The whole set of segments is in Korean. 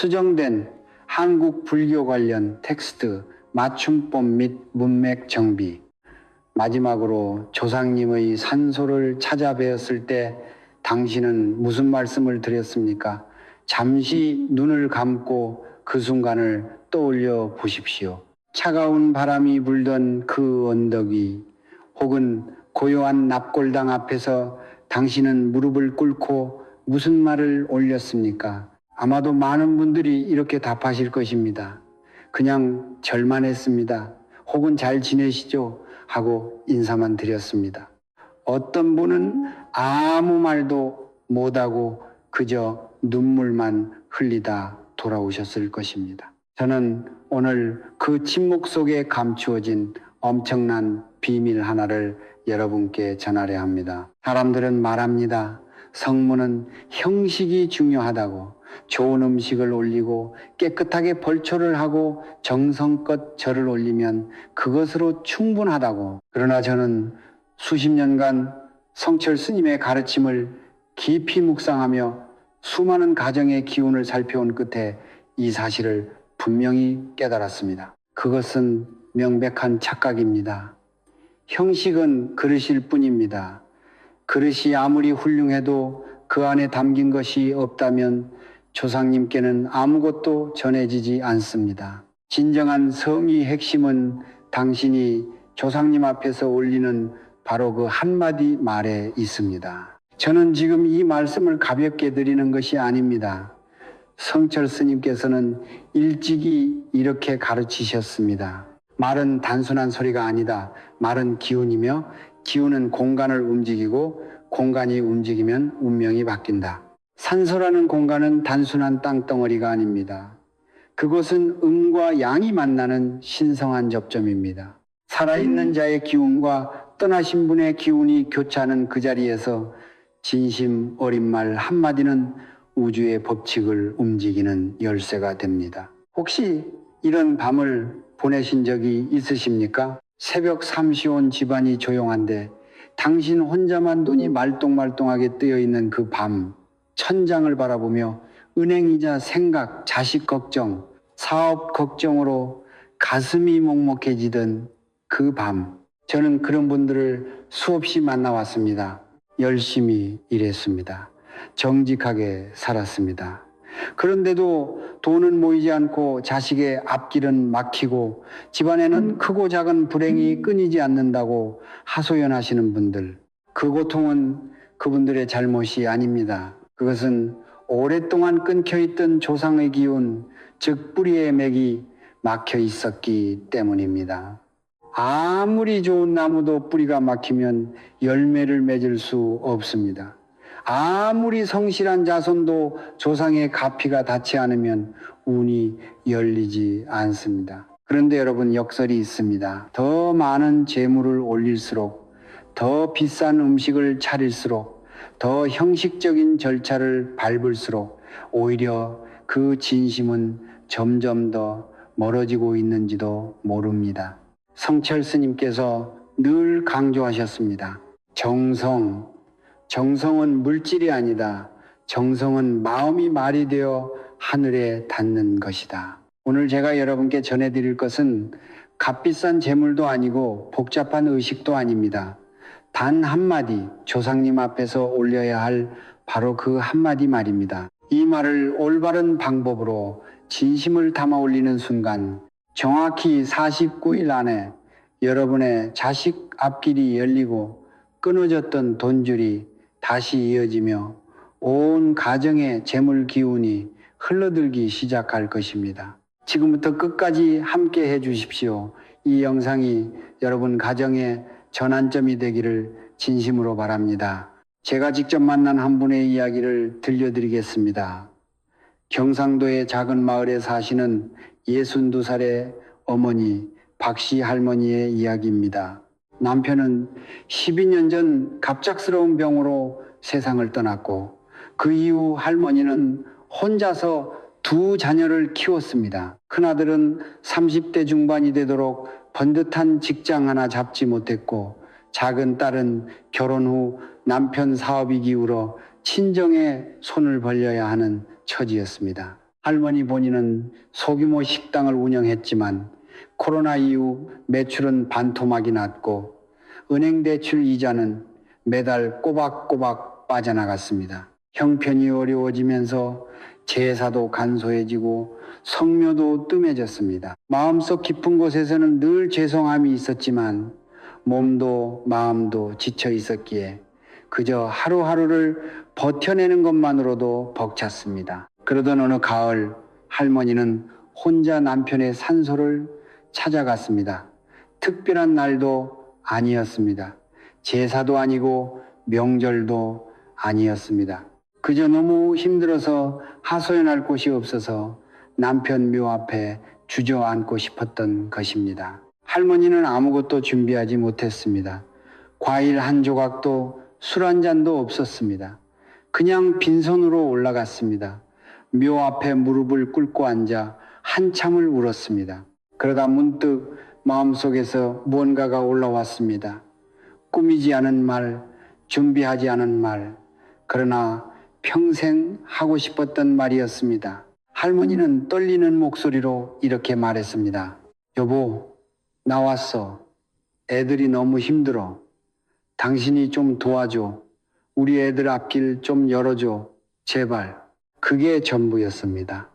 수정된 한국 불교 관련 텍스트, 맞춤법 및 문맥 정비. 마지막으로 조상님의 산소를 찾아뵈었을 때 당신은 무슨 말씀을 드렸습니까? 잠시 눈을 감고 그 순간을 떠올려 보십시오. 차가운 바람이 불던 그 언덕 위 혹은 고요한 납골당 앞에서 당신은 무릎을 꿇고 무슨 말을 올렸습니까? 아마도 많은 분들이 이렇게 답하실 것입니다. 그냥 절만 했습니다. 혹은 잘 지내시죠? 하고 인사만 드렸습니다. 어떤 분은 아무 말도 못하고 그저 눈물만 흘리다 돌아오셨을 것입니다. 저는 오늘 그 침묵 속에 감추어진 엄청난 비밀 하나를 여러분께 전하려 합니다. 사람들은 말합니다. 성문은 형식이 중요하다고. 좋은 음식을 올리고 깨끗하게 벌초를 하고 정성껏 절을 올리면 그것으로 충분하다고. 그러나 저는 수십 년간 성철 스님의 가르침을 깊이 묵상하며 수많은 가정의 기운을 살펴온 끝에 이 사실을 분명히 깨달았습니다. 그것은 명백한 착각입니다. 형식은 그릇일 뿐입니다. 그릇이 아무리 훌륭해도 그 안에 담긴 것이 없다면 조상님께는 아무것도 전해지지 않습니다. 진정한 성의 핵심은 당신이 조상님 앞에서 올리는 바로 그 한마디 말에 있습니다. 저는 지금 이 말씀을 가볍게 드리는 것이 아닙니다. 성철 스님께서는 일찍이 이렇게 가르치셨습니다. 말은 단순한 소리가 아니다. 말은 기운이며 기운은 공간을 움직이고 공간이 움직이면 운명이 바뀐다. 산소라는 공간은 단순한 땅덩어리가 아닙니다. 그것은 음과 양이 만나는 신성한 접점입니다. 살아있는 자의 기운과 떠나신 분의 기운이 교차하는 그 자리에서 진심 어린 말 한마디는 우주의 법칙을 움직이는 열쇠가 됩니다. 혹시 이런 밤을 보내신 적이 있으십니까? 새벽 3시 온 집안이 조용한데 당신 혼자만 눈이 말똥말똥하게 뜨여있는 그 밤, 천장을 바라보며 은행이자 생각, 자식 걱정, 사업 걱정으로 가슴이 먹먹해지던 그 밤, 저는 그런 분들을 수없이 만나왔습니다. 열심히 일했습니다. 정직하게 살았습니다. 그런데도 돈은 모이지 않고 자식의 앞길은 막히고 집안에는 크고 작은 불행이 끊이지 않는다고 하소연하시는 분들, 그 고통은 그분들의 잘못이 아닙니다. 그것은 오랫동안 끊겨있던 조상의 기운, 즉 뿌리의 맥이 막혀 있었기 때문입니다. 아무리 좋은 나무도 뿌리가 막히면 열매를 맺을 수 없습니다. 아무리 성실한 자손도 조상의 가피가 닿지 않으면 운이 열리지 않습니다. 그런데 여러분, 역설이 있습니다. 더 많은 재물을 올릴수록, 더 비싼 음식을 차릴수록, 더 형식적인 절차를 밟을수록 오히려 그 진심은 점점 더 멀어지고 있는지도 모릅니다. 성철 스님께서 늘 강조하셨습니다. 정성은 물질이 아니다. 정성은 마음이 말이 되어 하늘에 닿는 것이다. 오늘 제가 여러분께 전해드릴 것은 값비싼 재물도 아니고 복잡한 의식도 아닙니다. 단 한마디, 조상님 앞에서 올려야 할 바로 그 한마디 말입니다. 이 말을 올바른 방법으로 진심을 담아 올리는 순간 정확히 49일 안에 여러분의 자식 앞길이 열리고 끊어졌던 돈줄이 다시 이어지며 온 가정의 재물 기운이 흘러들기 시작할 것입니다. 지금부터 끝까지 함께 해 주십시오. 이 영상이 여러분 가정의 전환점이 되기를 진심으로 바랍니다. 제가 직접 만난 한 분의 이야기를 들려드리겠습니다. 경상도의 작은 마을에 사시는 62살의 어머니 박씨 할머니의 이야기입니다. 남편은 12년 전 갑작스러운 병으로 세상을 떠났고 그 이후 할머니는 혼자서 두 자녀를 키웠습니다. 큰아들은 30대 중반이 되도록 번듯한 직장 하나 잡지 못했고 작은 딸은 결혼 후 남편 사업이 기울어 친정의 손을 벌려야 하는 처지였습니다. 할머니 본인은 소규모 식당을 운영했지만 코로나 이후 매출은 반토막이 났고 은행 대출 이자는 매달 꼬박꼬박 빠져나갔습니다. 형편이 어려워지면서 제사도 간소해지고 성묘도 뜸해졌습니다. 마음속 깊은 곳에서는 늘 죄송함이 있었지만 몸도 마음도 지쳐 있었기에 그저 하루하루를 버텨내는 것만으로도 벅찼습니다. 그러던 어느 가을 할머니는 혼자 남편의 산소를 찾아갔습니다. 특별한 날도 아니었습니다. 제사도 아니고 명절도 아니었습니다. 그저 너무 힘들어서 하소연할 곳이 없어서 남편 묘 앞에 주저앉고 싶었던 것입니다. 할머니는 아무것도 준비하지 못했습니다. 과일 한 조각도 술 한 잔도 없었습니다. 그냥 빈손으로 올라갔습니다. 묘 앞에 무릎을 꿇고 앉아 한참을 울었습니다. 그러다 문득 마음속에서 무언가가 올라왔습니다. 꾸미지 않은 말, 준비하지 않은 말, 그러나 평생 하고 싶었던 말이었습니다. 할머니는 떨리는 목소리로 이렇게 말했습니다. 여보, 나왔어. 애들이 너무 힘들어. 당신이 좀 도와줘. 우리 애들 앞길 좀 열어줘. 제발. 그게 전부였습니다.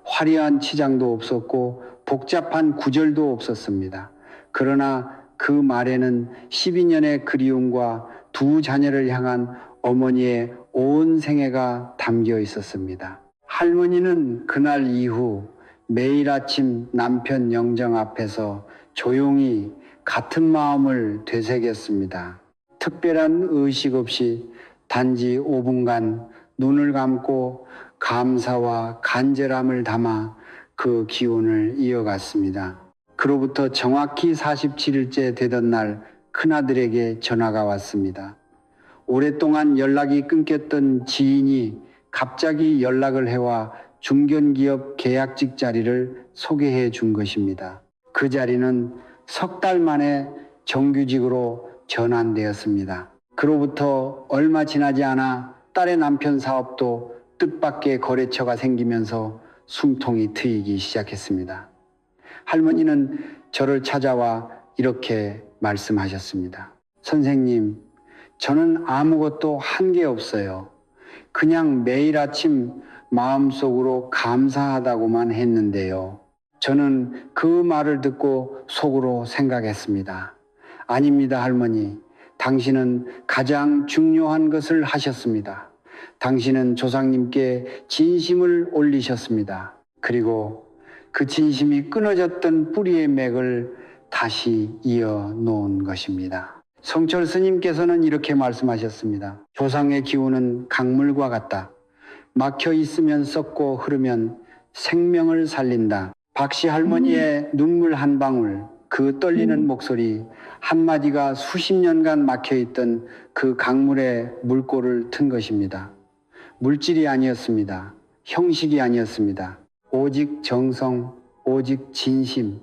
화려한 치장도 없었고 복잡한 구절도 없었습니다. 그러나 그 말에는 12년의 그리움과 두 자녀를 향한 어머니의 온 생애가 담겨 있었습니다. 할머니는 그날 이후 매일 아침 남편 영정 앞에서 조용히 같은 마음을 되새겼습니다. 특별한 의식 없이 단지 5분간 눈을 감고 감사와 간절함을 담아 그 기운을 이어갔습니다. 그로부터 정확히 47일째 되던 날 큰아들에게 전화가 왔습니다. 오랫동안 연락이 끊겼던 지인이 갑자기 연락을 해와 중견기업 계약직 자리를 소개해 준 것입니다. 그 자리는 석 달 만에 정규직으로 전환되었습니다. 그로부터 얼마 지나지 않아 딸의 남편 사업도 뜻밖의 거래처가 생기면서 숨통이 트이기 시작했습니다. 할머니는 저를 찾아와 이렇게 말씀하셨습니다. 선생님, 저는 아무것도 한 게 없어요. 그냥 매일 아침 마음속으로 감사하다고만 했는데요. 저는 그 말을 듣고 속으로 생각했습니다. 아닙니다, 할머니. 당신은 가장 중요한 것을 하셨습니다. 당신은 조상님께 진심을 올리셨습니다. 그리고 그 진심이 끊어졌던 뿌리의 맥을 다시 이어 놓은 것입니다. 성철 스님께서는 이렇게 말씀하셨습니다. 조상의 기운은 강물과 같다. 막혀 있으면 썩고 흐르면 생명을 살린다. 박씨 할머니의 눈물 한 방울, 그 떨리는 목소리, 한마디가 수십 년간 막혀있던 그 강물에 물꼬를 튼 것입니다. 물질이 아니었습니다. 형식이 아니었습니다. 오직 정성, 오직 진심,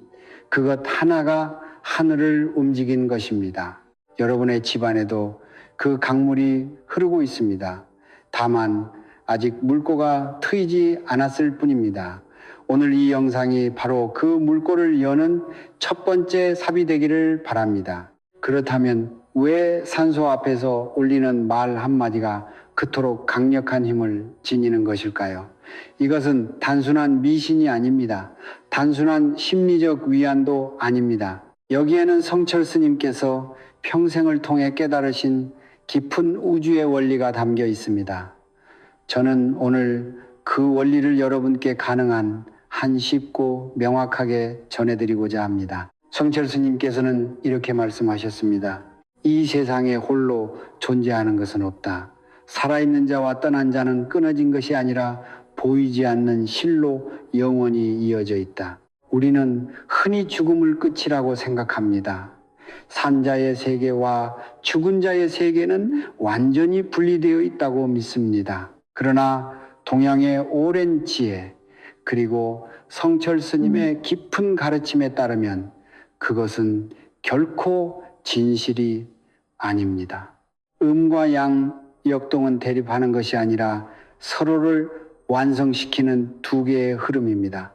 그것 하나가 하늘을 움직인 것입니다. 여러분의 집안에도 그 강물이 흐르고 있습니다. 다만 아직 물꼬가 트이지 않았을 뿐입니다. 오늘 이 영상이 바로 그 물꼬를 여는 첫 번째 삽이 되기를 바랍니다. 그렇다면 왜 산소 앞에서 올리는 말 한마디가 그토록 강력한 힘을 지니는 것일까요? 이것은 단순한 미신이 아닙니다. 단순한 심리적 위안도 아닙니다. 여기에는 성철 스님께서 평생을 통해 깨달으신 깊은 우주의 원리가 담겨 있습니다. 저는 오늘 그 원리를 여러분께 가능한 한 쉽고 명확하게 전해드리고자 합니다. 성철 스님께서는 이렇게 말씀하셨습니다. 이 세상에 홀로 존재하는 것은 없다. 살아있는 자와 떠난 자는 끊어진 것이 아니라 보이지 않는 실로 영원히 이어져 있다. 우리는 흔히 죽음을 끝이라고 생각합니다. 산자의 세계와 죽은 자의 세계는 완전히 분리되어 있다고 믿습니다. 그러나 동양의 오랜 지혜 그리고 성철 스님의 깊은 가르침에 따르면 그것은 결코 진실이 아닙니다. 음과 양, 역동은 대립하는 것이 아니라 서로를 완성시키는 두 개의 흐름입니다.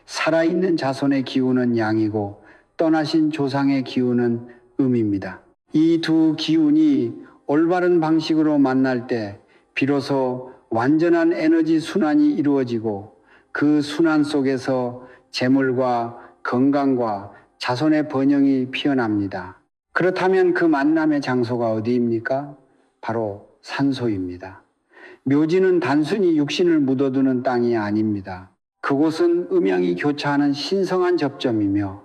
살아있는 자손의 기운은 양이고 떠나신 조상의 기운은 음입니다. 이 두 기운이 올바른 방식으로 만날 때 비로소 완전한 에너지 순환이 이루어지고 그 순환 속에서 재물과 건강과 자손의 번영이 피어납니다. 그렇다면 그 만남의 장소가 어디입니까? 바로 산소입니다. 묘지는 단순히 육신을 묻어두는 땅이 아닙니다. 그곳은 음양이 교차하는 신성한 접점이며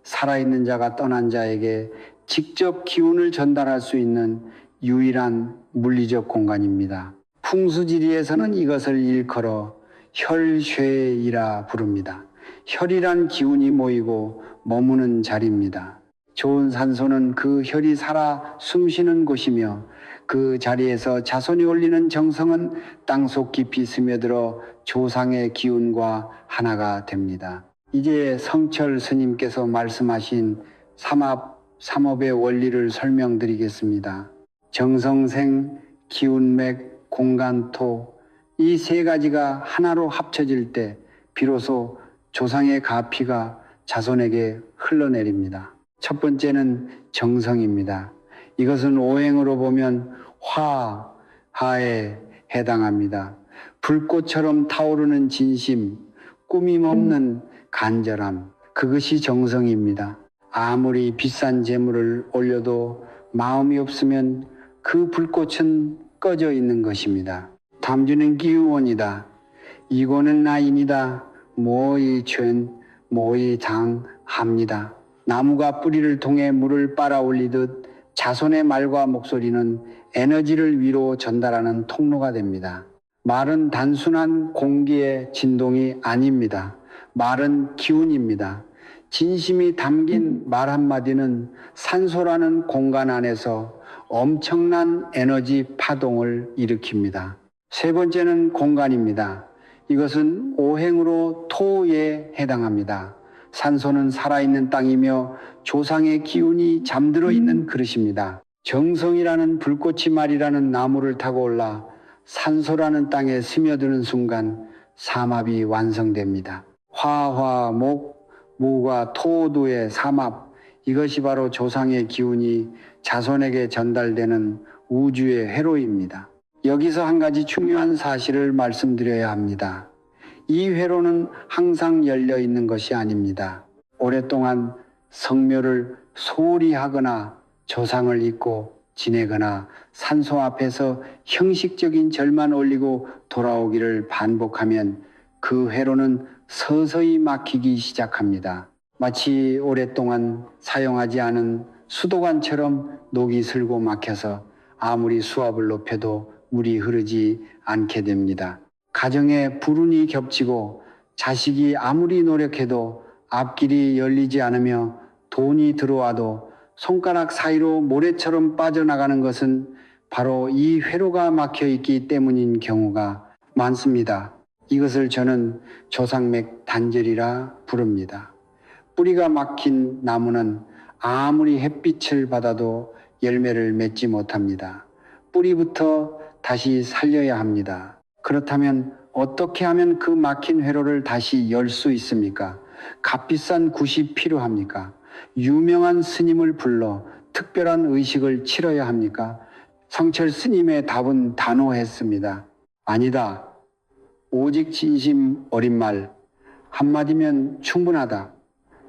살아있는 자가 떠난 자에게 직접 기운을 전달할 수 있는 유일한 물리적 공간입니다. 풍수지리에서는 이것을 일컬어 혈쇠이라 부릅니다. 혈이란 기운이 모이고 머무는 자리입니다. 좋은 산소는 그 혈이 살아 숨쉬는 곳이며 그 자리에서 자손이 올리는 정성은 땅속 깊이 스며들어 조상의 기운과 하나가 됩니다. 이제 성철 스님께서 말씀하신 삼업의 원리를 설명드리겠습니다. 정성생, 기운맥, 공간토 이 세 가지가 하나로 합쳐질 때 비로소 조상의 가피가 자손에게 흘러내립니다. 첫 번째는 정성입니다. 이것은 오행으로 보면 화하에 해당합니다. 불꽃처럼 타오르는 진심, 꾸밈 없는 간절함, 그것이 정성입니다. 아무리 비싼 재물을 올려도 마음이 없으면 그 불꽃은 꺼져 있는 것입니다. 담주는 기우원이다. 이고는 나인이다. 모의 ჩვენ , 모의 당합니다. 나무가 뿌리를 통해 물을 빨아 올리듯 자손의 말과 목소리는 에너지를 위로 전달하는 통로가 됩니다. 말은 단순한 공기의 진동이 아닙니다. 말은 기운입니다. 진심이 담긴 말 한마디는 산소라는 공간 안에서 엄청난 에너지 파동을 일으킵니다. 세 번째는 공간입니다. 이것은 오행으로 토에 해당합니다. 산소는 살아있는 땅이며 조상의 기운이 잠들어 있는 그릇입니다. 정성이라는 불꽃이 말이라는 나무를 타고 올라 산소라는 땅에 스며드는 순간 삼합이 완성됩니다. 화목, 무가 토두의 삼합, 이것이 바로 조상의 기운이 자손에게 전달되는 우주의 회로입니다. 여기서 한 가지 중요한 사실을 말씀드려야 합니다. 이 회로는 항상 열려 있는 것이 아닙니다. 오랫동안 성묘를 소홀히 하거나 조상을 잊고 지내거나 산소 앞에서 형식적인 절만 올리고 돌아오기를 반복하면 그 회로는 서서히 막히기 시작합니다. 마치 오랫동안 사용하지 않은 수도관처럼 녹이 슬고 막혀서 아무리 수압을 높여도 물이 흐르지 않게 됩니다. 가정에 불운이 겹치고 자식이 아무리 노력해도 앞길이 열리지 않으며 돈이 들어와도 손가락 사이로 모래처럼 빠져나가는 것은 바로 이 회로가 막혀 있기 때문인 경우가 많습니다. 이것을 저는 조상맥 단절이라 부릅니다. 뿌리가 막힌 나무는 아무리 햇빛을 받아도 열매를 맺지 못합니다. 뿌리부터 다시 살려야 합니다. 그렇다면 어떻게 하면 그 막힌 회로를 다시 열 수 있습니까? 값비싼 굿이 필요합니까? 유명한 스님을 불러 특별한 의식을 치러야 합니까? 성철 스님의 답은 단호했습니다. 아니다. 오직 진심 어린 말 한마디면 충분하다.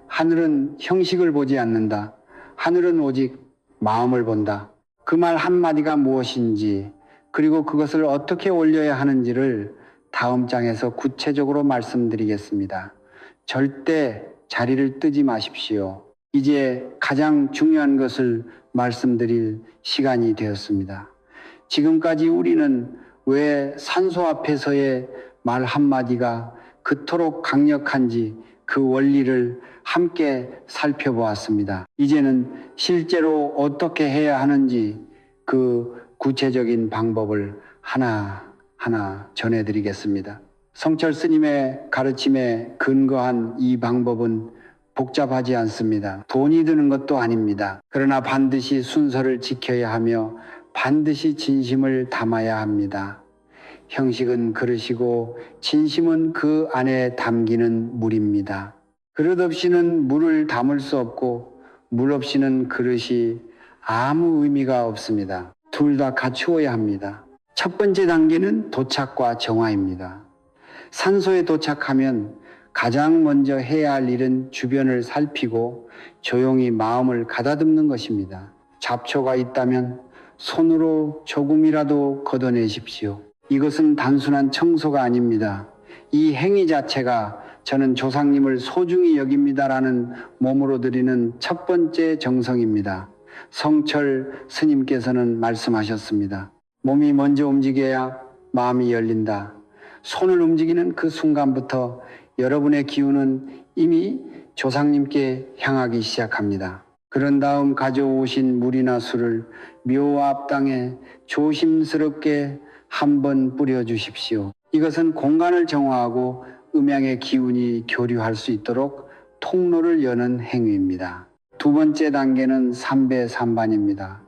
하늘은 형식을 보지 않는다. 하늘은 오직 마음을 본다. 그 말 한마디가 무엇인지 그리고 그것을 어떻게 올려야 하는지를 다음 장에서 구체적으로 말씀드리겠습니다. 절대 자리를 뜨지 마십시오. 이제 가장 중요한 것을 말씀드릴 시간이 되었습니다. 지금까지 우리는 왜 산소 앞에서의 말 한마디가 그토록 강력한지 그 원리를 함께 살펴보았습니다. 이제는 실제로 어떻게 해야 하는지 그 구체적인 방법을 하나하나 전해드리겠습니다. 성철 스님의 가르침에 근거한 이 방법은 복잡하지 않습니다. 돈이 드는 것도 아닙니다. 그러나 반드시 순서를 지켜야 하며 반드시 진심을 담아야 합니다. 형식은 그릇이고 진심은 그 안에 담기는 물입니다. 그릇 없이는 물을 담을 수 없고 물 없이는 그릇이 아무 의미가 없습니다. 둘 다 갖추어야 합니다. 첫 번째 단계는 도착과 정화입니다. 산소에 도착하면 가장 먼저 해야 할 일은 주변을 살피고 조용히 마음을 가다듬는 것입니다. 잡초가 있다면 손으로 조금이라도 걷어내십시오. 이것은 단순한 청소가 아닙니다. 이 행위 자체가 저는 조상님을 소중히 여깁니다라는 몸으로 드리는 첫 번째 정성입니다. 성철 스님께서는 말씀하셨습니다. 몸이 먼저 움직여야 마음이 열린다. 손을 움직이는 그 순간부터 여러분의 기운은 이미 조상님께 향하기 시작합니다. 그런 다음 가져오신 물이나 술을 묘 앞땅에 조심스럽게 한번 뿌려주십시오. 이것은 공간을 정화하고 음양의 기운이 교류할 수 있도록 통로를 여는 행위입니다. 두 번째 단계는 삼배삼반입니다.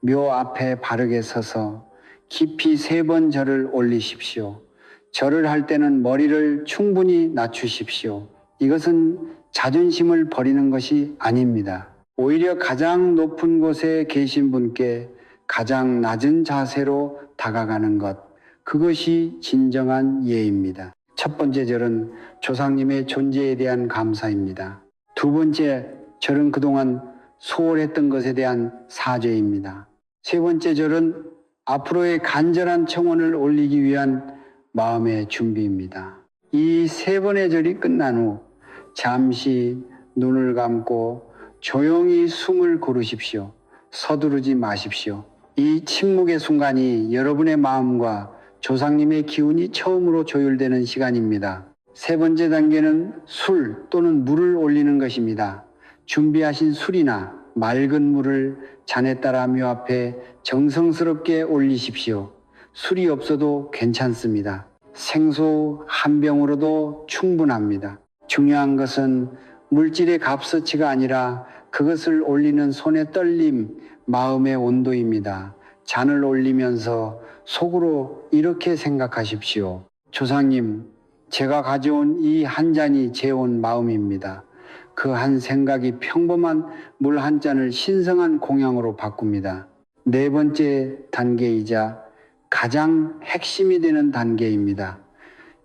묘 앞에 바르게 서서 깊이 3번 절을 올리십시오. 절을 할 때는 머리를 충분히 낮추십시오. 이것은 자존심을 버리는 것이 아닙니다. 오히려 가장 높은 곳에 계신 분께 가장 낮은 자세로 다가가는 것, 그것이 진정한 예입니다. 첫 번째 절은 조상님의 존재에 대한 감사입니다. 두 번째 절은 그동안 소홀했던 것에 대한 사죄입니다. 세 번째 절은 앞으로의 간절한 청원을 올리기 위한 마음의 준비입니다. 이 3번의 절이 끝난 후 잠시 눈을 감고 조용히 숨을 고르십시오. 서두르지 마십시오. 이 침묵의 순간이 여러분의 마음과 조상님의 기운이 처음으로 조율되는 시간입니다. 세 번째 단계는 술 또는 물을 올리는 것입니다. 준비하신 술이나 맑은 물을 잔에 따라 묘 앞에 정성스럽게 올리십시오. 술이 없어도 괜찮습니다. 생수 한 병으로도 충분합니다. 중요한 것은 물질의 값어치가 아니라 그것을 올리는 손의 떨림, 마음의 온도입니다. 잔을 올리면서 속으로 이렇게 생각하십시오. 조상님, 제가 가져온 이 한 잔이 제 온 마음입니다. 그 한 생각이 평범한 물 한 잔을 신성한 공양으로 바꿉니다. 네 번째 단계이자 가장 핵심이 되는 단계입니다.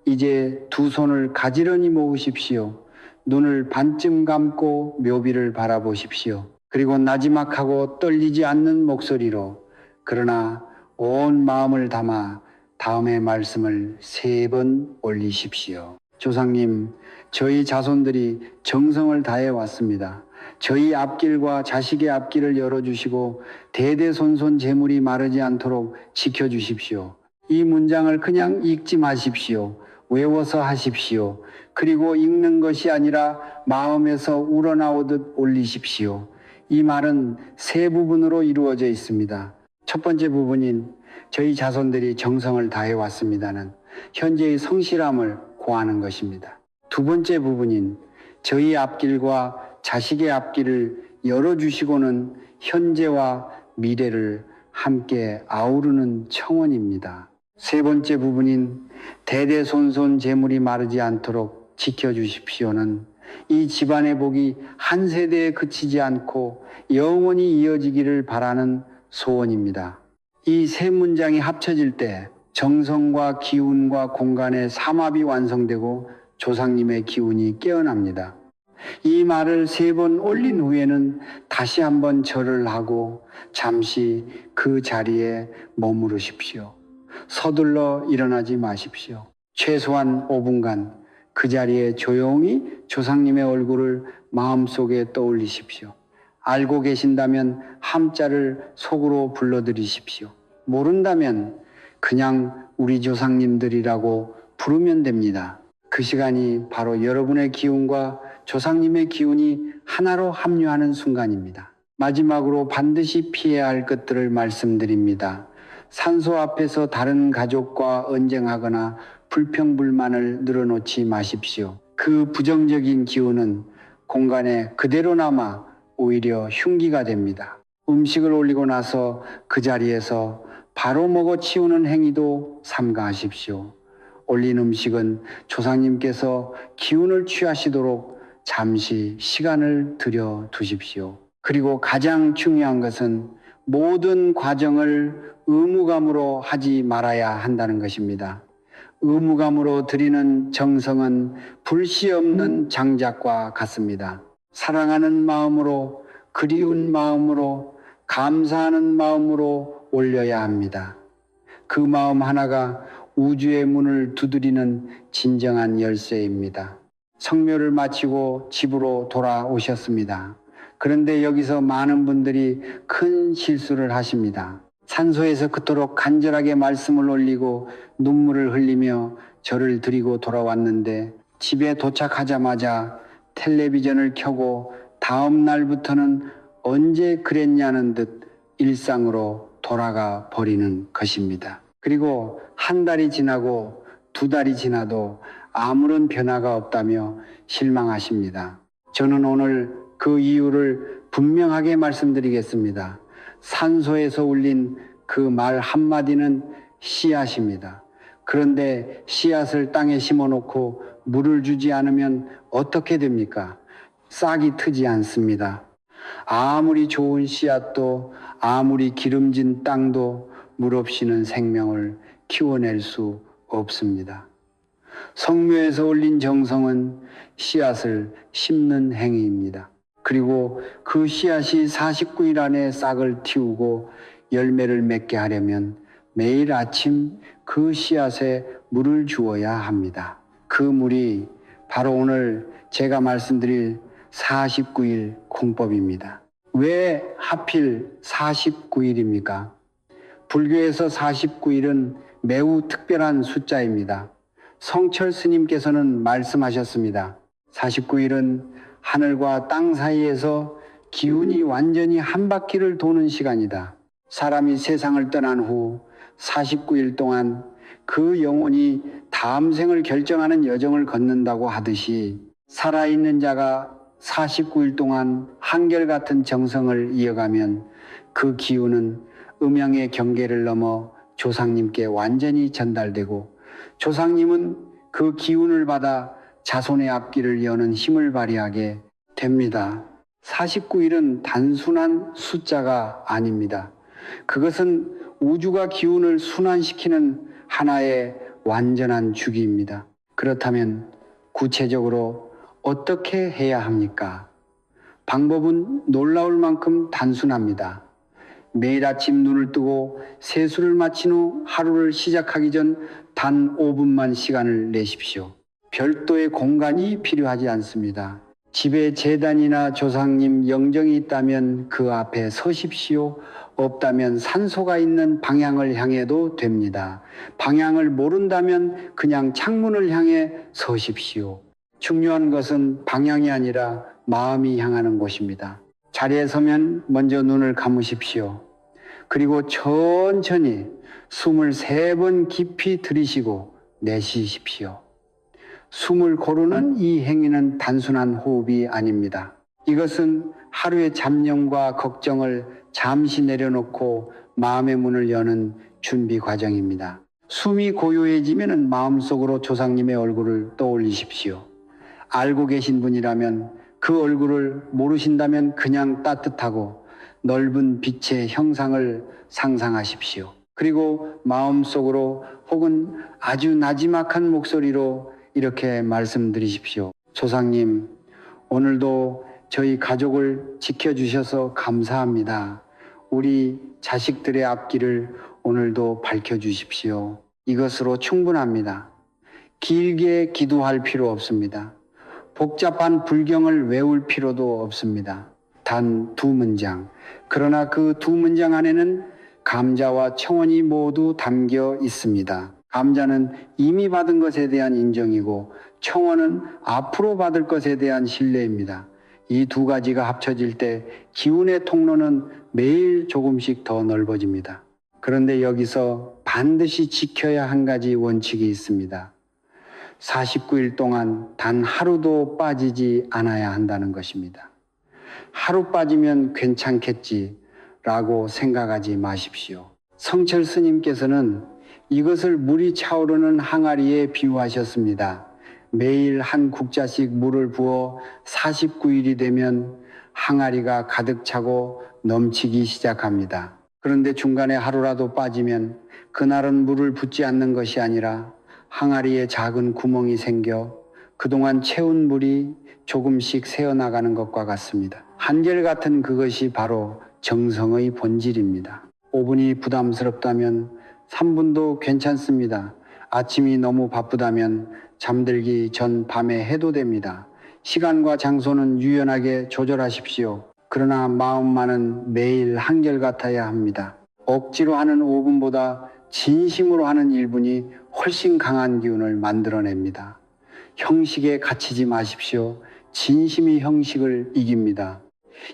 이제 두 손을 가지런히 모으십시오. 눈을 반쯤 감고 묘비를 바라보십시오. 그리고 나지막하고 떨리지 않는 목소리로 그러나 온 마음을 담아 다음의 말씀을 3번 올리십시오. 조상님, 저희 자손들이 정성을 다해 왔습니다. 저희 앞길과 자식의 앞길을 열어주시고 대대손손 재물이 마르지 않도록 지켜주십시오. 이 문장을 그냥 읽지 마십시오. 외워서 하십시오. 그리고 읽는 것이 아니라 마음에서 우러나오듯 올리십시오. 이 말은 3 부분으로 이루어져 있습니다. 첫 번째 부분인 저희 자손들이 정성을 다해 왔습니다는 현재의 성실함을 고하는 것입니다. 두 번째 부분인 저희 앞길과 자식의 앞길을 열어주시고는 현재와 미래를 함께 아우르는 청원입니다. 세 번째 부분인 대대손손 재물이 마르지 않도록 지켜주십시오는 이 집안의 복이 한 세대에 그치지 않고 영원히 이어지기를 바라는 소원입니다. 이 3문장이 합쳐질 때 정성과 기운과 공간의 삼합이 완성되고 조상님의 기운이 깨어납니다. 이 말을 3번 올린 후에는 다시 한번 절을 하고 잠시 그 자리에 머무르십시오. 서둘러 일어나지 마십시오. 최소한 5분간 그 자리에 조용히 조상님의 얼굴을 마음속에 떠올리십시오. 알고 계신다면 함자를 속으로 불러드리십시오. 모른다면 그냥 우리 조상님들이라고 부르면 됩니다. 그 시간이 바로 여러분의 기운과 조상님의 기운이 하나로 합류하는 순간입니다. 마지막으로 반드시 피해야 할 것들을 말씀드립니다. 산소 앞에서 다른 가족과 언쟁하거나 불평불만을 늘어놓지 마십시오. 그 부정적인 기운은 공간에 그대로 남아 오히려 흉기가 됩니다. 음식을 올리고 나서 그 자리에서 바로 먹어 치우는 행위도 삼가하십시오. 올린 음식은 조상님께서 기운을 취하시도록 잠시 시간을 들여 두십시오. 그리고 가장 중요한 것은 모든 과정을 의무감으로 하지 말아야 한다는 것입니다. 의무감으로 드리는 정성은 불씨 없는 장작과 같습니다. 사랑하는 마음으로, 그리운 마음으로, 감사하는 마음으로 올려야 합니다. 그 마음 하나가 우주의 문을 두드리는 진정한 열쇠입니다. 성묘를 마치고 집으로 돌아오셨습니다. 그런데 여기서 많은 분들이 큰 실수를 하십니다. 산소에서 그토록 간절하게 말씀을 올리고 눈물을 흘리며 절을 드리고 돌아왔는데 집에 도착하자마자 텔레비전을 켜고 다음 날부터는 언제 그랬냐는 듯 일상으로 돌아가 버리는 것입니다. 그리고 한 달이 지나고 두 달이 지나도 아무런 변화가 없다며 실망하십니다. 저는 오늘 그 이유를 분명하게 말씀드리겠습니다. 산소에서 울린 그 말 한마디는 씨앗입니다. 그런데 씨앗을 땅에 심어놓고 물을 주지 않으면 어떻게 됩니까? 싹이 트지 않습니다. 아무리 좋은 씨앗도 아무리 기름진 땅도 물 없이는 생명을 키워낼 수 없습니다. 성묘에서 올린 정성은 씨앗을 심는 행위입니다. 그리고 그 씨앗이 49일 안에 싹을 틔우고 열매를 맺게 하려면 매일 아침 그 씨앗에 물을 주어야 합니다. 그 물이 바로 오늘 제가 말씀드릴 49일 공법입니다. 왜 하필 49일입니까? 불교에서 49일은 매우 특별한 숫자입니다. 성철 스님께서는 말씀하셨습니다. 49일은 하늘과 땅 사이에서 기운이 완전히 한 바퀴를 도는 시간이다. 사람이 세상을 떠난 후 49일 동안 그 영혼이 다음 생을 결정하는 여정을 걷는다고 하듯이 살아있는 자가 49일 동안 한결같은 정성을 이어가면 그 기운은 음양의 경계를 넘어 조상님께 완전히 전달되고 조상님은 그 기운을 받아 자손의 앞길을 여는 힘을 발휘하게 됩니다. 49일은 단순한 숫자가 아닙니다. 그것은 우주가 기운을 순환시키는 하나의 완전한 주기입니다. 그렇다면 구체적으로 어떻게 해야 합니까? 방법은 놀라울 만큼 단순합니다. 매일 아침 눈을 뜨고 세수를 마친 후 하루를 시작하기 전 단 5분만 시간을 내십시오. 별도의 공간이 필요하지 않습니다. 집에 제단이나 조상님 영정이 있다면 그 앞에 서십시오. 없다면 산소가 있는 방향을 향해도 됩니다. 방향을 모른다면 그냥 창문을 향해 서십시오. 중요한 것은 방향이 아니라 마음이 향하는 곳입니다. 자리에 서면 먼저 눈을 감으십시오. 그리고 천천히 숨을 3번 깊이 들이쉬고 내쉬십시오. 숨을 고르는 이 행위는 단순한 호흡이 아닙니다. 이것은 하루의 잡념과 걱정을 잠시 내려놓고 마음의 문을 여는 준비 과정입니다. 숨이 고요해지면 마음속으로 조상님의 얼굴을 떠올리십시오. 알고 계신 분이라면 그 얼굴을 모르신다면 그냥 따뜻하고 넓은 빛의 형상을 상상하십시오. 그리고 마음속으로 혹은 아주 나지막한 목소리로 이렇게 말씀드리십시오. 조상님, 오늘도 저희 가족을 지켜주셔서 감사합니다. 우리 자식들의 앞길을 오늘도 밝혀주십시오. 이것으로 충분합니다. 길게 기도할 필요 없습니다. 복잡한 불경을 외울 필요도 없습니다. 단 2문장. 그러나 그 2문장 안에는 감자와 청원이 모두 담겨 있습니다. 감자는 이미 받은 것에 대한 인정이고 청원은 앞으로 받을 것에 대한 신뢰입니다. 이 2가지가 합쳐질 때 기운의 통로는 매일 조금씩 더 넓어집니다. 그런데 여기서 반드시 지켜야 한 가지 원칙이 있습니다. 49일 동안 단 하루도 빠지지 않아야 한다는 것입니다. 하루 빠지면 괜찮겠지라고 생각하지 마십시오. 성철 스님께서는 이것을 물이 차오르는 항아리에 비유하셨습니다. 매일 한 국자씩 물을 부어 49일이 되면 항아리가 가득 차고 넘치기 시작합니다. 그런데 중간에 하루라도 빠지면 그날은 물을 붓지 않는 것이 아니라 항아리에 작은 구멍이 생겨 그동안 채운 물이 조금씩 새어나가는 것과 같습니다. 한결같은 그것이 바로 정성의 본질입니다. 5분이 부담스럽다면 3분도 괜찮습니다. 아침이 너무 바쁘다면 잠들기 전 밤에 해도 됩니다. 시간과 장소는 유연하게 조절하십시오. 그러나 마음만은 매일 한결같아야 합니다. 억지로 하는 5분보다 진심으로 하는 1분이 훨씬 강한 기운을 만들어냅니다. 형식에 갇히지 마십시오. 진심이 형식을 이깁니다.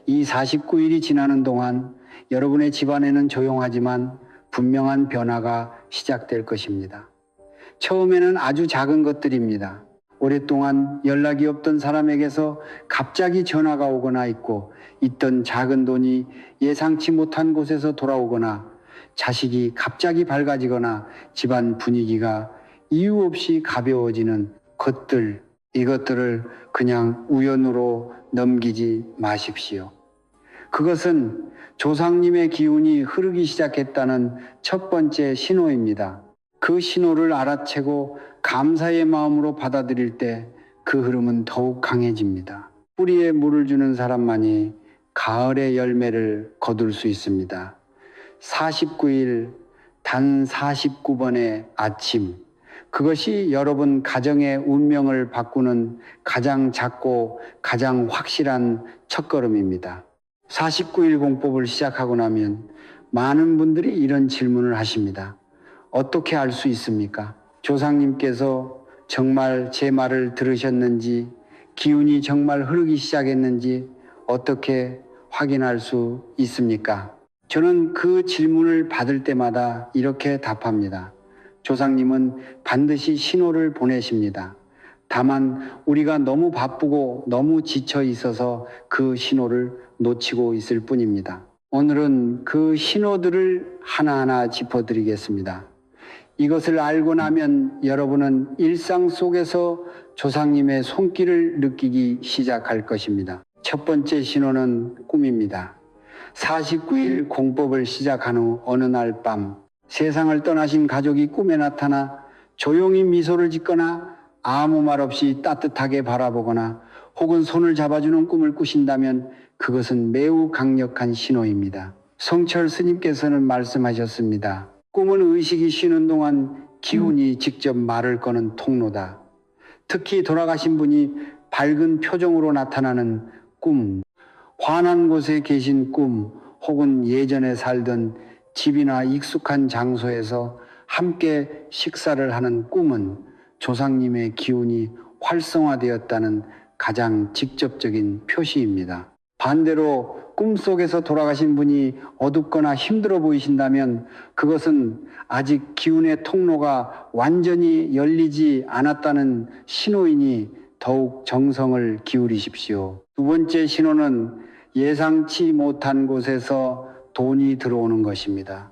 이 49일이 지나는 동안 여러분의 집안에는 조용하지만 분명한 변화가 시작될 것입니다. 처음에는 아주 작은 것들입니다. 오랫동안 연락이 없던 사람에게서 갑자기 전화가 오거나 있던 작은 돈이 예상치 못한 곳에서 돌아오거나 자식이 갑자기 밝아지거나 집안 분위기가 이유 없이 가벼워지는 것들, 이것들을 그냥 우연으로 넘기지 마십시오. 그것은 조상님의 기운이 흐르기 시작했다는 첫 번째 신호입니다. 그 신호를 알아채고 감사의 마음으로 받아들일 때 그 흐름은 더욱 강해집니다. 뿌리에 물을 주는 사람만이 가을의 열매를 거둘 수 있습니다. 49일 단 49번의 아침, 그것이 여러분 가정의 운명을 바꾸는 가장 작고 가장 확실한 첫걸음입니다. 49일 공법을 시작하고 나면 많은 분들이 이런 질문을 하십니다. 어떻게 알 수 있습니까? 조상님께서 정말 제 말을 들으셨는지, 기운이 정말 흐르기 시작했는지 어떻게 확인할 수 있습니까? 저는 그 질문을 받을 때마다 이렇게 답합니다. 조상님은 반드시 신호를 보내십니다. 다만 우리가 너무 바쁘고 너무 지쳐 있어서 그 신호를 놓치고 있을 뿐입니다. 오늘은 그 신호들을 하나하나 짚어드리겠습니다. 이것을 알고 나면 여러분은 일상 속에서 조상님의 손길을 느끼기 시작할 것입니다. 첫 번째 신호는 꿈입니다. 49일 공법을 시작한 후 어느 날 밤 세상을 떠나신 가족이 꿈에 나타나 조용히 미소를 짓거나 아무 말 없이 따뜻하게 바라보거나 혹은 손을 잡아주는 꿈을 꾸신다면 그것은 매우 강력한 신호입니다. 성철 스님께서는 말씀하셨습니다. 꿈은 의식이 쉬는 동안 기운이 직접 말을 거는 통로다. 특히 돌아가신 분이 밝은 표정으로 나타나는 꿈, 환한 곳에 계신 꿈, 혹은 예전에 살던 집이나 익숙한 장소에서 함께 식사를 하는 꿈은 조상님의 기운이 활성화되었다는 가장 직접적인 표시입니다. 반대로 꿈속에서 돌아가신 분이 어둡거나 힘들어 보이신다면 그것은 아직 기운의 통로가 완전히 열리지 않았다는 신호이니 더욱 정성을 기울이십시오. 두 번째 신호는 예상치 못한 곳에서 돈이 들어오는 것입니다.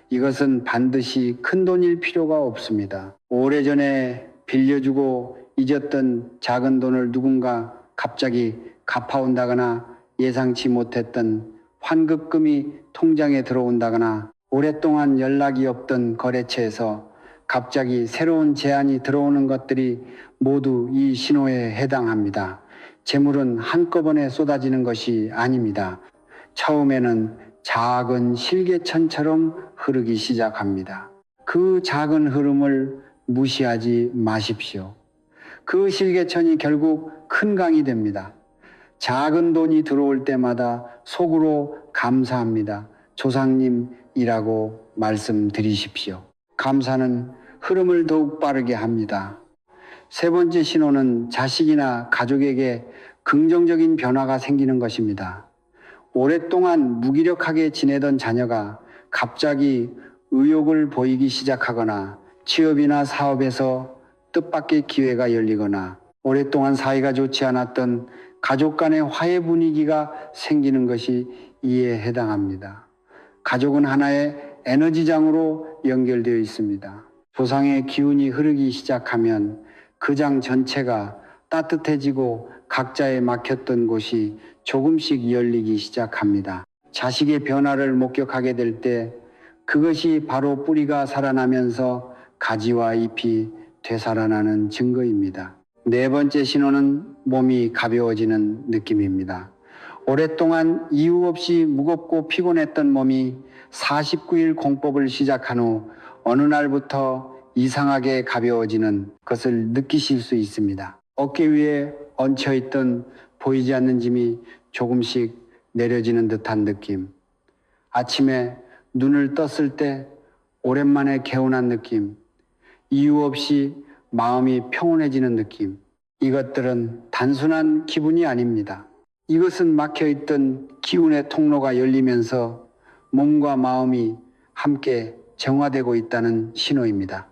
이것은 반드시 큰 돈일 필요가 없습니다. 오래전에 빌려주고 잊었던 작은 돈을 누군가 갑자기 갚아온다거나 예상치 못했던 환급금이 통장에 들어온다거나 오랫동안 연락이 없던 거래처에서 갑자기 새로운 제안이 들어오는 것들이 모두 이 신호에 해당합니다. 재물은 한꺼번에 쏟아지는 것이 아닙니다. 처음에는 작은 실개천처럼 흐르기 시작합니다. 그 작은 흐름을 무시하지 마십시오. 그 실개천이 결국 큰 강이 됩니다. 작은 돈이 들어올 때마다 속으로 감사합니다. 조상님이라고 말씀드리십시오. 감사는 흐름을 더욱 빠르게 합니다. 세 번째 신호는 자식이나 가족에게 긍정적인 변화가 생기는 것입니다. 오랫동안 무기력하게 지내던 자녀가 갑자기 의욕을 보이기 시작하거나 취업이나 사업에서 뜻밖의 기회가 열리거나 오랫동안 사이가 좋지 않았던 가족 간의 화해 분위기가 생기는 것이 이에 해당합니다. 가족은 하나의 에너지장으로 연결되어 있습니다. 조상의 기운이 흐르기 시작하면 그 장 전체가 따뜻해지고 각자의 막혔던 곳이 조금씩 열리기 시작합니다. 자식의 변화를 목격하게 될 때 그것이 바로 뿌리가 살아나면서 가지와 잎이 되살아나는 증거입니다. 네 번째 신호는 몸이 가벼워지는 느낌입니다. 오랫동안 이유 없이 무겁고 피곤했던 몸이 49일 공법을 시작한 후 어느 날부터 이상하게 가벼워지는 것을 느끼실 수 있습니다. 어깨 위에 얹혀있던 보이지 않는 짐이 조금씩 내려지는 듯한 느낌. 아침에 눈을 떴을 때 오랜만에 개운한 느낌. 이유 없이 마음이 평온해지는 느낌. 이것들은 단순한 기분이 아닙니다. 이것은 막혀있던 기운의 통로가 열리면서 몸과 마음이 함께 정화되고 있다는 신호입니다.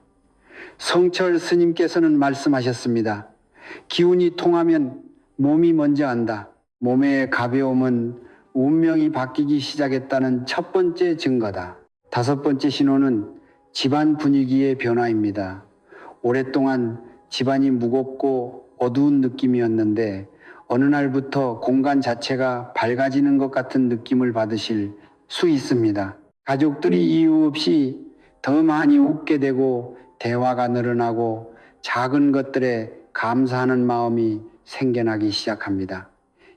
성철 스님께서는 말씀하셨습니다. 기운이 통하면 몸이 먼저 안다. 몸의 가벼움은 운명이 바뀌기 시작했다는 첫 번째 증거다. 다섯 번째 신호는 집안 분위기의 변화입니다. 오랫동안 집안이 무겁고 어두운 느낌이었는데 어느 날부터 공간 자체가 밝아지는 것 같은 느낌을 받으실 수 있습니다. 가족들이 이유 없이 더 많이 웃게 되고 대화가 늘어나고 작은 것들에 감사하는 마음이 생겨나기 시작합니다.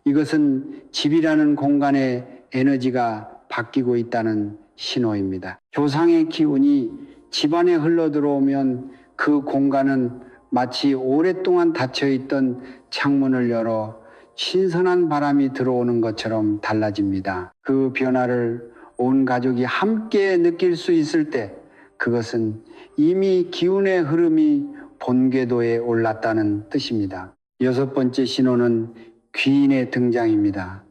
이것은 집이라는 공간의 에너지가 바뀌고 있다는 신호입니다. 조상의 기운이 집안에 흘러들어오면 그 공간은 마치 오랫동안 닫혀있던 창문을 열어 신선한 바람이 들어오는 것처럼 달라집니다. 그 변화를 온 가족이 함께 느낄 수 있을 때 그것은 이미 기운의 흐름이 본궤도에 올랐다는 뜻입니다. 여섯 번째 신호는 귀인의 등장입니다.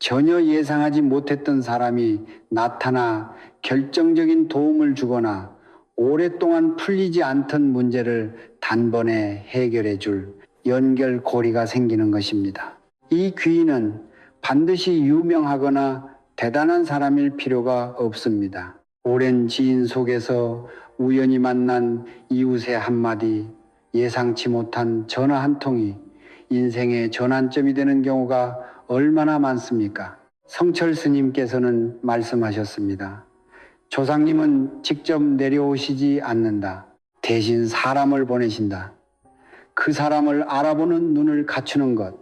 전혀 예상하지 못했던 사람이 나타나 결정적인 도움을 주거나 오랫동안 풀리지 않던 문제를 단번에 해결해 줄 연결고리가 생기는 것입니다. 이 귀인은 반드시 유명하거나 대단한 사람일 필요가 없습니다. 오랜 지인 속에서 우연히 만난 이웃의 한마디, 예상치 못한 전화 한 통이 인생의 전환점이 되는 경우가 얼마나 많습니까? 성철 스님께서는 말씀하셨습니다. 조상님은 직접 내려오시지 않는다. 대신 사람을 보내신다. 그 사람을 알아보는 눈을 갖추는 것,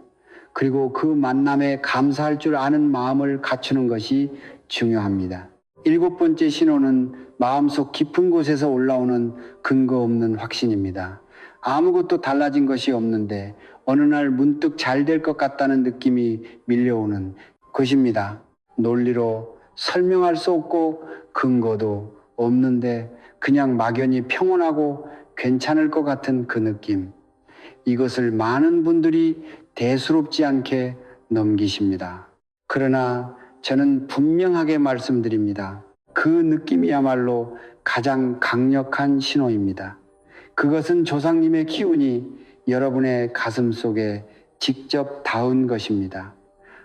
그리고 그 만남에 감사할 줄 아는 마음을 갖추는 것이 중요합니다. 일곱 번째 신호는 마음속 깊은 곳에서 올라오는 근거 없는 확신입니다. 아무것도 달라진 것이 없는데 어느 날 문득 잘 될 것 같다는 느낌이 밀려오는 것입니다. 논리로 설명할 수 없고 근거도 없는데 그냥 막연히 평온하고 괜찮을 것 같은 그 느낌. 이것을 많은 분들이 대수롭지 않게 넘기십니다. 그러나 저는 분명하게 말씀드립니다. 그 느낌이야말로 가장 강력한 신호입니다. 그것은 조상님의 기운이 여러분의 가슴 속에 직접 닿은 것입니다.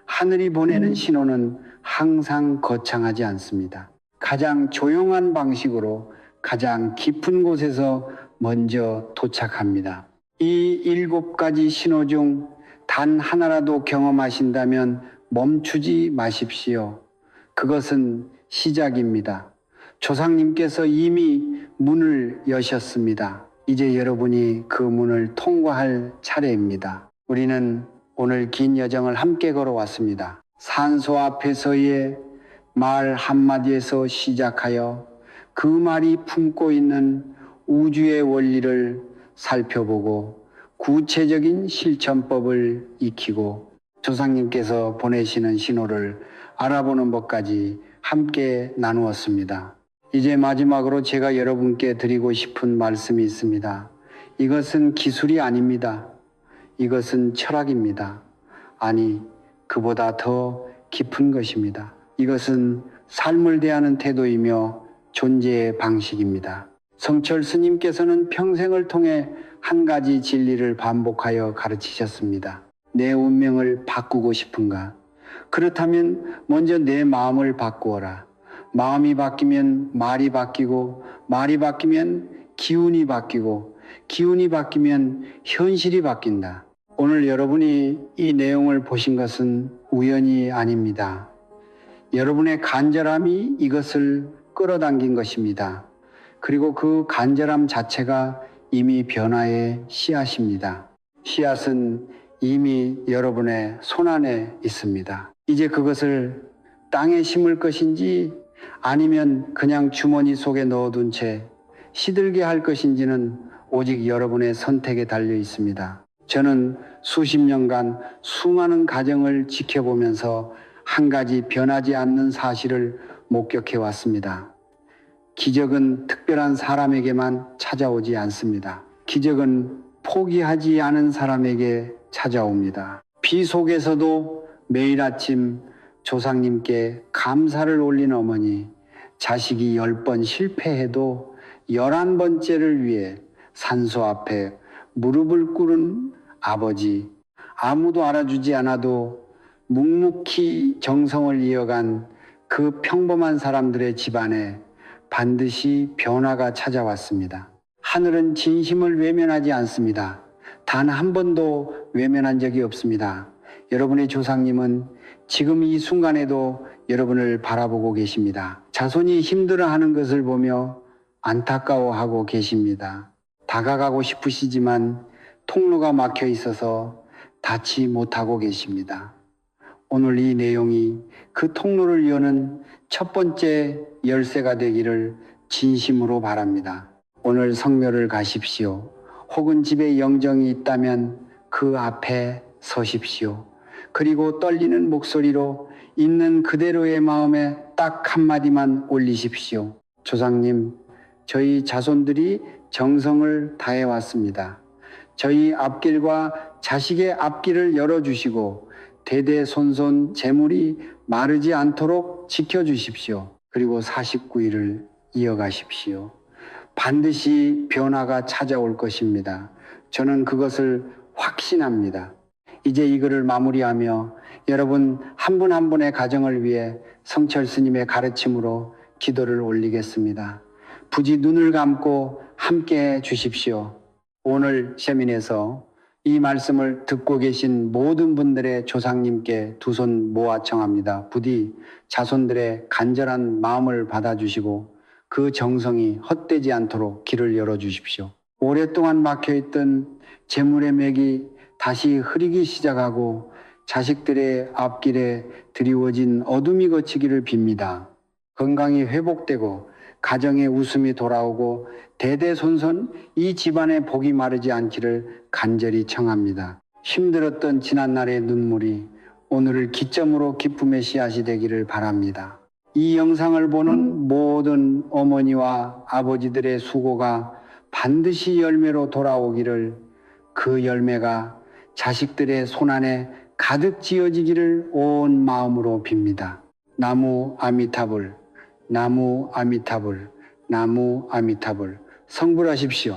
하늘이 보내는 신호는 항상 거창하지 않습니다. 가장 조용한 방식으로 가장 깊은 곳에서 먼저 도착합니다. 이 7가지 신호 중 단 하나라도 경험하신다면 멈추지 마십시오. 그것은 시작입니다. 조상님께서 이미 문을 여셨습니다. 이제 여러분이 그 문을 통과할 차례입니다. 우리는 오늘 긴 여정을 함께 걸어왔습니다. 산소 앞에서의 말 한마디에서 시작하여 그 말이 품고 있는 우주의 원리를 살펴보고 구체적인 실천법을 익히고 조상님께서 보내시는 신호를 알아보는 법까지 함께 나누었습니다. 이제 마지막으로 제가 여러분께 드리고 싶은 말씀이 있습니다. 이것은 기술이 아닙니다. 이것은 철학입니다. 아니, 그보다 더 깊은 것입니다. 이것은 삶을 대하는 태도이며 존재의 방식입니다. 성철 스님께서는 평생을 통해 한 가지 진리를 반복하여 가르치셨습니다. 내 운명을 바꾸고 싶은가? 그렇다면 먼저 내 마음을 바꾸어라. 마음이 바뀌면 말이 바뀌고, 말이 바뀌면 기운이 바뀌고, 기운이 바뀌면 현실이 바뀐다. 오늘 여러분이 이 내용을 보신 것은 우연이 아닙니다. 여러분의 간절함이 이것을 끌어당긴 것입니다. 그리고 그 간절함 자체가 이미 변화의 씨앗입니다. 씨앗은 이미 여러분의 손안에 있습니다. 이제 그것을 땅에 심을 것인지 아니면 그냥 주머니 속에 넣어둔 채 시들게 할 것인지는 오직 여러분의 선택에 달려 있습니다. 저는 수십 년간 수많은 가정을 지켜보면서 한 가지 변하지 않는 사실을 목격해 왔습니다. 기적은 특별한 사람에게만 찾아오지 않습니다. 기적은 포기하지 않은 사람에게 찾아옵니다. 비 속에서도 매일 아침 조상님께 감사를 올린 어머니, 자식이 10번 실패해도 11번째를 위해 산소 앞에 무릎을 꿇은 아버지, 아무도 알아주지 않아도 묵묵히 정성을 이어간 그 평범한 사람들의 집안에 반드시 변화가 찾아왔습니다. 하늘은 진심을 외면하지 않습니다. 단 한 번도 외면한 적이 없습니다. 여러분의 조상님은 지금 이 순간에도 여러분을 바라보고 계십니다. 자손이 힘들어하는 것을 보며 안타까워하고 계십니다. 다가가고 싶으시지만 통로가 막혀 있어서 닿지 못하고 계십니다. 오늘 이 내용이 그 통로를 여는 첫 번째 열쇠가 되기를 진심으로 바랍니다. 오늘 성묘를 가십시오. 혹은 집에 영정이 있다면 그 앞에 서십시오. 그리고 떨리는 목소리로 있는 그대로의 마음에 딱 한마디만 올리십시오. 조상님, 저희 자손들이 정성을 다해왔습니다. 저희 앞길과 자식의 앞길을 열어주시고 대대손손 재물이 마르지 않도록 지켜주십시오. 그리고 49일을 이어가십시오. 반드시 변화가 찾아올 것입니다. 저는 그것을 확신합니다. 이제 이거를 마무리하며 여러분 한 분 한 분의 가정을 위해 성철 스님의 가르침으로 기도를 올리겠습니다. 부디 눈을 감고 함께 해 주십시오. 오늘 세민에서 이 말씀을 듣고 계신 모든 분들의 조상님께 두 손 모아 청합니다. 부디 자손들의 간절한 마음을 받아주시고 그 정성이 헛되지 않도록 길을 열어주십시오. 오랫동안 막혀있던 재물의 맥이 다시 흐리기 시작하고 자식들의 앞길에 드리워진 어둠이 거치기를 빕니다. 건강이 회복되고 가정에 웃음이 돌아오고 대대손손 이 집안의 복이 마르지 않기를 간절히 청합니다. 힘들었던 지난날의 눈물이 오늘을 기점으로 기쁨의 씨앗이 되기를 바랍니다. 이 영상을 보는 모든 어머니와 아버지들의 수고가 반드시 열매로 돌아오기를, 그 열매가 자식들의 손안에 가득 지어지기를 온 마음으로 빕니다. 나무 아미타불, 나무 아미타불, 나무 아미타불. 성불하십시오.